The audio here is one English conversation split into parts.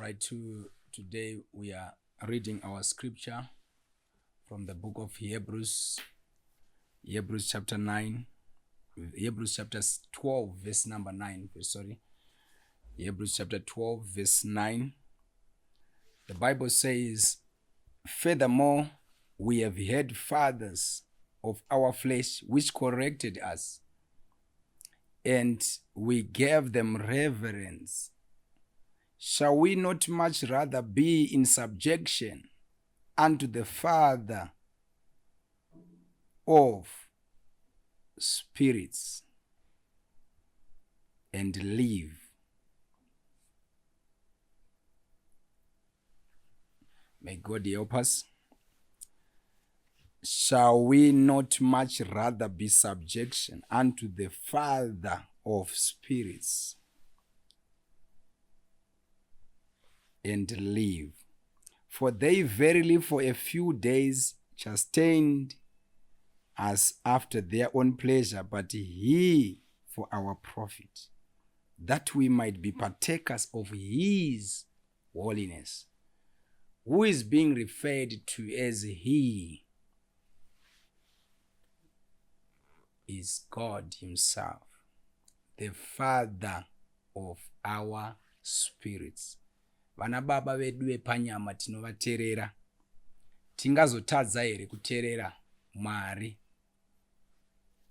right, today we are reading our scripture from the book of Hebrews chapter 9, Hebrews chapter 12, verse number 9, Hebrews chapter 12, verse 9. The Bible says, "Furthermore, we have had fathers of our flesh which corrected us, and we gave them reverence. Shall we not much rather be in subjection unto the Father of spirits and live?" May God help us. Shall we not much rather be subjection unto the Father of spirits and live? For they verily for a few days chastened us after their own pleasure, but he for our profit, that we might be partakers of his holiness. Who is being referred to as he is God himself, the Father of our spirits. Vana baba vedu vepanyama tinovateerera, tingazotadza here kuteerera Mwari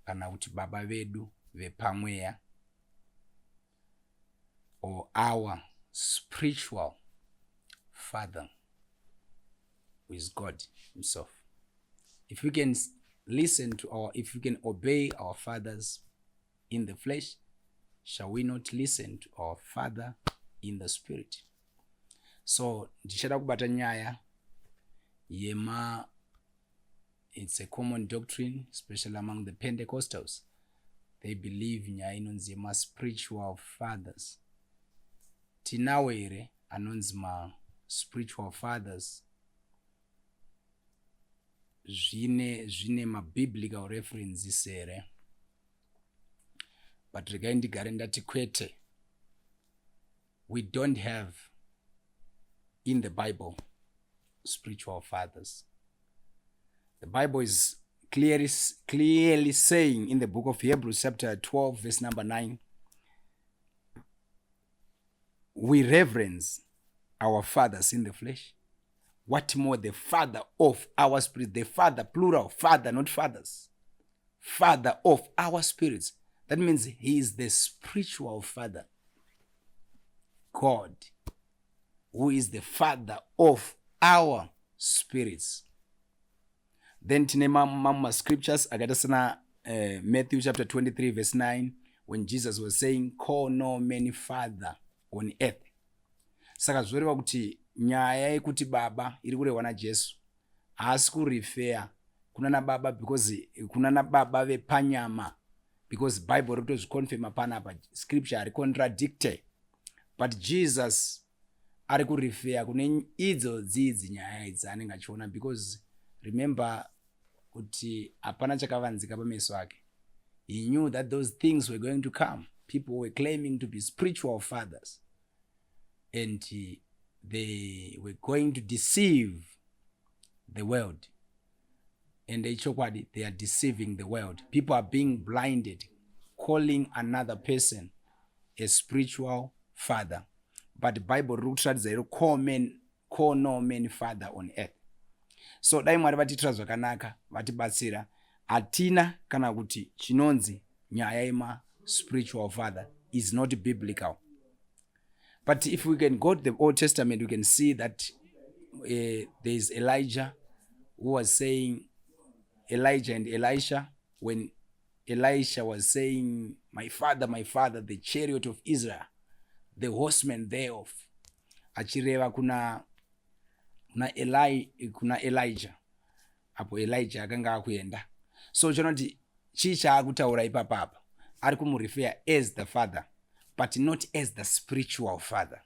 kana kuti baba vedu vepamweya, or our spiritual father, who is God himself. If we can if we can obey our fathers in the flesh, shall we not listen to our Father in the spirit? So ndichada kubata nyaya yema, it's a common doctrine, especially among the Pentecostals. They believe nyaya inonzi yema spiritual fathers. Tinawo here anonzi ma spiritual fathers zvine ma biblical references here, but regai ndigare ndati kwete, we don't have in the Bible spiritual fathers. The Bible is clearly saying in the book of Hebrews chapter 12 verse number 9, we reverence our fathers in the flesh. What more, the Father of our spirit, the Father, plural, Father, not fathers. Father of our spirits. That means he is the spiritual Father. God, who is the Father of our spirits. Then tine mama scriptures akata sana Matthew chapter 23 verse 9, when Jesus was saying, "Call no man father on earth." Saka zvoreva kuti nyaya yekuti baba iri kurehwa naJesu haasi kurifea kunana baba because kunana baba vepanyama, because Bible rotozviconfirma panapa, scripture ari contradicte, but Jesus ari kurifea kune idzo dzidzi nyaya idzi anenge achiona, because remember kuti hapana chakavanzika pameso ake. He knew that those things were going to come. People were claiming to be spiritual fathers, and they were going to deceive the world. And they are deceiving the world. People are being blinded, calling another person a spiritual father. But the Bible says, call no man father on earth. So dai Mwari vatitira zvakanaka, vatibatsira, hatina kana kuti chinonzi nyaya yema spiritual father is not biblical. But if we can go to the Old Testament, we can see that there is Elijah who was saying, Elijah and Elisha, when Elisha was saying, my father, the chariot of Israel, the horsemen thereof, achireva kuna Elijah, apo Elijah akanga akuenda. So chinoti chicha akutaura ipapapa, ari kumurefera as the father, but not as the spiritual father.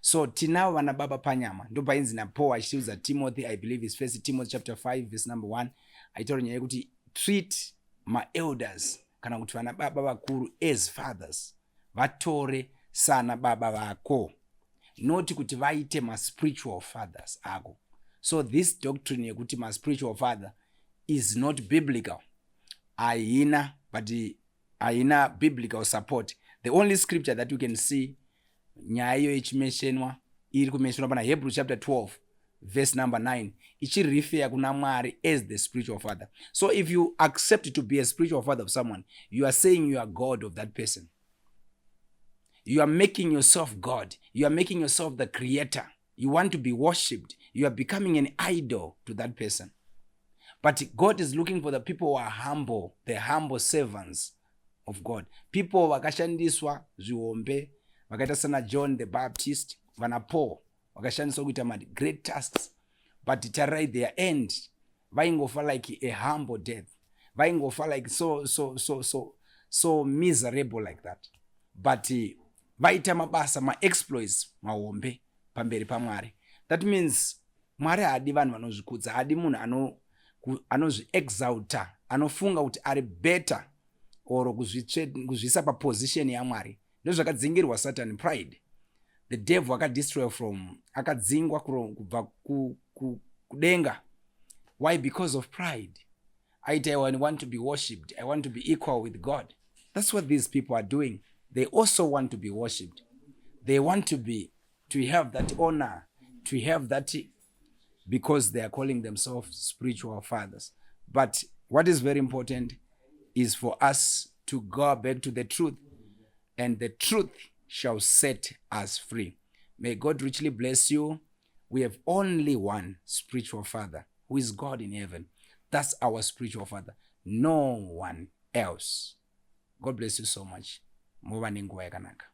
So tinavo vana baba panyama, ndo painzi na Paul achiudza Timothy, I believe it's 1 Timothy chapter 5 verse number 1, aitaura nyaya yekuti treat my elders kana kuti vana baba vakuru as fathers, vatore sana baba vako. not kuti vaite ma-spiritual fathers ako. So this doctrine yekuti ma-spiritual father is not biblical. Haina, but haina biblical support. The only scripture that you can see nyaya iyo ichimentionwa iri kumentionwa pana Hebrews chapter 12 verse number 9 ichirefer kuna Mwari as the spiritual father. So if you accept to be a spiritual father of someone, you are saying you are God of that person. You are making yourself God. You are making yourself the creator. You want to be worshipped. You are becoming an idol to that person. But God is looking for the people who are humble, the humble servants of God. People vakashandiswa zviombe, vakaita sana John the Baptist, vana Paul, vakashandiswa kuita great tasks, but tarirai their end, vaingofa like a humble death. Vaingofa like so miserable like that. But vaita mabasa, ma-exploits, maombe, pamberi paMwari. That means Mwari haadi vanhu vanozvikudza, haadi munhu anozvi-exalta, anofunga kuti ari better or kuzvisa paposition yaMwari. Ndozvakadzingirwa Satan, pride. The devil akadzingwa kubva kudenga. Why? Because of pride. I want to be worshipped. I want to be equal with God. That's what these people are doing. They also want to be worshipped. They want to have that honor, to have that, because they are calling themselves spiritual fathers. But what is very important is for us to go back to the truth, and the truth shall set us free. May God richly bless you. We have only one spiritual father, who is God in heaven. That's our spiritual father. No one else. God bless you so much. Muva nenguva yakanaka.